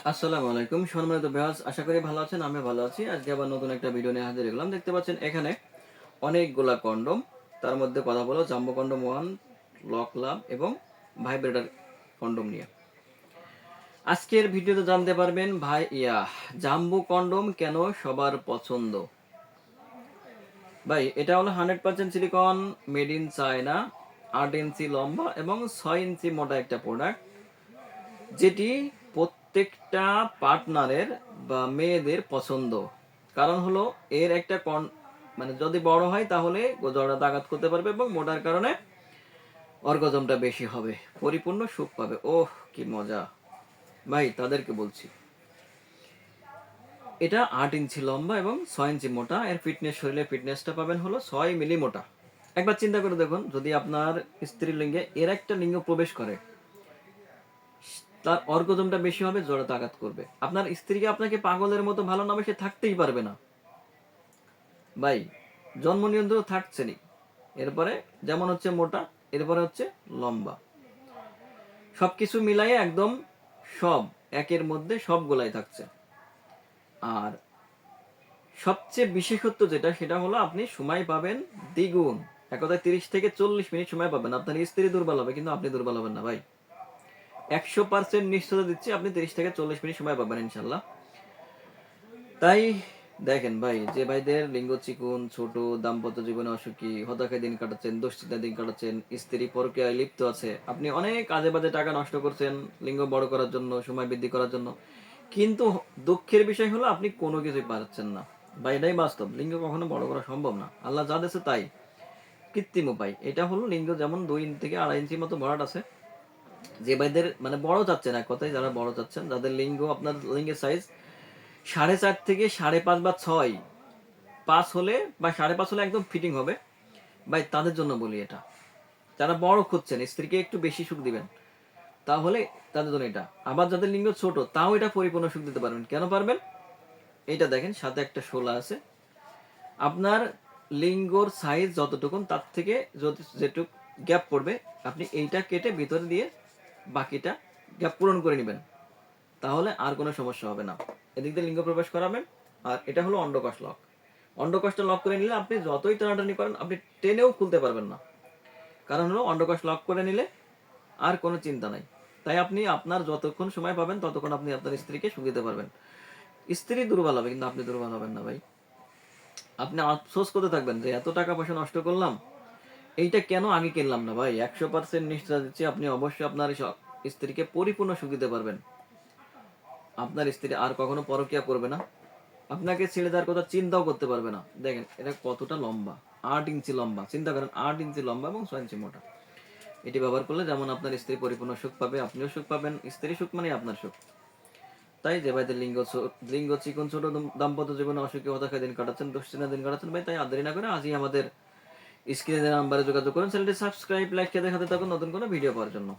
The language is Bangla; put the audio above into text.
আসসালামু আলাইকুম সম্মানিত ভিউয়ার্স, আশা করি ভালো আছেন। আমি ভালো আছি। আজকে আবার নতুন একটা ভিডিও নিয়ে হাজির হলাম। দেখতে পাচ্ছেন এখানে অনেকগুলা কন্ডম, তার মধ্যে কথা বলো জাম্বো কন্ডম 1, লক লাভ এবং ভাইব্রেটর কন্ডম নিয়ে। আজকের ভিডিওতে জানতে পারবেন জাম্বো কন্ডম কেন সবার পছন্দ। ভাই এটা হলো 100% সিলিকন, মেড ইন চায়না, 8 ইঞ্চি লম্বা এবং 6 ইঞ্চি মোটা একটা প্রোডাক্ট, যেটি প্রত্যেকটা পার্টনারের বা মেয়েদের পছন্দ। কারণ হলো এর একটা মানে যদি বড় হয় তাহলে জড়াতে আঘাত করতে পারবে এবং মোটার কারণে অর্গাজমটা বেশি হবে, পরিপূর্ণ সুখ পাবে। ওহ কি মজা! ভাই তাদেরকে বলছি, এটা 8 ইঞ্চি লম্বা এবং 6 ইঞ্চি মোটা। এর ফিটনেস, শরীরে ফিটনেসটা পাবেন হলো 6 মিলি মোটা। একবার চিন্তা করে দেখুন, যদি আপনার স্ত্রীর লিঙ্গে এর একটা লিঙ্গ প্রবেশ করে, তার অর্গজমটা বেশি হবে, জোড়াতে আঘাত করবে। আপনার স্ত্রীকে আপনাকে পাগলের মতো ভালো না বেশি থাকতেই পারবে না ভাই। জন্ম নিয়ন্ত্রণ থাকছেনই, এরপরে যেমন হচ্ছে মোটা, এরপরে হচ্ছে লম্বা, সবকিছু মিলাই একদম সব একের মধ্যে সবগুলাই থাকছে। আর সবচেয়ে বিশেষত্ব যেটা, সেটা হলো আপনি সময় পাবেন দ্বিগুণ। এক কথায় 30 থেকে 40 মিনিট সময় পাবেন। আপনার স্ত্রী দুর্বল হবে কিন্তু আপনি দুর্বল হবেন না ভাই। 100% নিশ্চয়তা দিচ্ছি, আপনি 30 থেকে 40 মিনিট সময় পাবেন ইনশাল্লাহ। তাই দেখেন ভাই, যে ভাইদের লিঙ্গ চিকুন, ছোট, দাম্পত্য জীবনে অসুখী, হতাশায় দিন কাটাচ্ছেন, দুশ্চিন্তায় দিন কাটাচ্ছেন, স্ত্রী পরকীয়ায় লিপ্ত আছে, আপনি অনেক আজে বাজে টাকা নষ্ট করছেন লিঙ্গ বড় করার জন্য, সময় বৃদ্ধি করার জন্য, কিন্তু দুঃখের বিষয় হলো আপনি কোনো কিছুই পাচ্ছেন না। বা এটাই বাস্তব, লিঙ্গ কখনো বড় করা সম্ভব না। আল্লাহ যা দিয়েছে তাই কৃত্রিম উপায়। এটা হলো লিঙ্গ যেমন 2 থেকে 2.5 ইঞ্চি মতো ভরাট আছে। যে ভাইদের মানে বড় চাচ্ছেন, এক কথায় যারা বড় চাচ্ছেন, যাদের লিঙ্গ, আপনার লিঙ্গের সাইজ 4.5 থেকে 5.5 বা 6, 5 হলে বা 5.5 হলে একদম ফিটিং হবে ভাই, তাদের জন্য বলি এটা। যারা বড় খুঁজছেন, স্ত্রীকে একটু বেশি সুখ দিবেন, তাহলে তাদের জন্য এটা। আবার যাদের লিঙ্গ ছোট, তাও এটা পরিপূর্ণ সুখ দিতে পারবেন। কেন পারবেন? এটা দেখেন, সাথে একটা শোলা আছে। আপনার লিঙ্গর সাইজ যতটুকুন, তার থেকে যেটুক গ্যাপ পড়বে, আপনি এইটা কেটে ভিতরে দিয়ে বাকিটা গ্যাপ পূরণ করে নেবেন, তাহলে আর কোনো সমস্যা হবে না। এদিক দিয়ে লিঙ্গ প্রবেশ করাবেন। আর এটা হলো অন্ডকোষ লক। অন্ডকোষটা লক করে নিলে আপনি যতই টানাটানি করেন, আপনি টেনেও খুলতে পারবেন না। কারণ হলো অন্ডকোষ লক করে নিলে আর কোনো চিন্তা নাই। তাই আপনি আপনার যতক্ষণ সময় পাবেন ততক্ষণ আপনি আপনার স্ত্রীকে সুখ দিতে পারবেন। স্ত্রী দুর্বল হবে কিন্তু আপনি দুর্বল হবেন না ভাই। আপনি আফসোস করতে থাকবেন যে এত টাকা পয়সা নষ্ট করলাম, এইটা কেন আগে কিনলাম না ভাই। 100% নিশ্চয় দিচ্ছি, আপনি অবশ্যই আপনার স্ত্রীকে পরিপূর্ণ সুখ দিতে পারবেন। আপনার স্ত্রী আর কখনো পরকীয়া করবে না, আপনাকে ছেড়ে দেওয়ার কথা চিন্তাও করতে পারবে না। দেখেন এটা কতটা লম্বা, 8 ইঞ্চি লম্বা। চিন্তা করেন, 8 ইঞ্চি লম্বা এবং 6 ইঞ্চি মোটা। এটি ব্যবহার করলে যেমন আপনার স্ত্রী পরিপূর্ণ সুখ পাবে, আপনিও সুখ পাবেন। স্ত্রী সুখ মানে আপনার সুখ। তাই যে ভাইদের লিঙ্গ চিকন, ছোট, দাম্পত্য জীবনে অসুখী, হতাশায় দিন কাটাচ্ছেন, দুশ্চিন্তা দিন কাটাচ্ছেন ভাই, তাই আর দেরি না করে আজই আমাদের স্ক্রিনে নাম্বারে যোগাযোগ করুন। চ্যানেলটি সাবস্ক্রাইব, লাইক কে দেখাতে থাকুন নতুন কোনো ভিডিও পাওয়ার জন্য।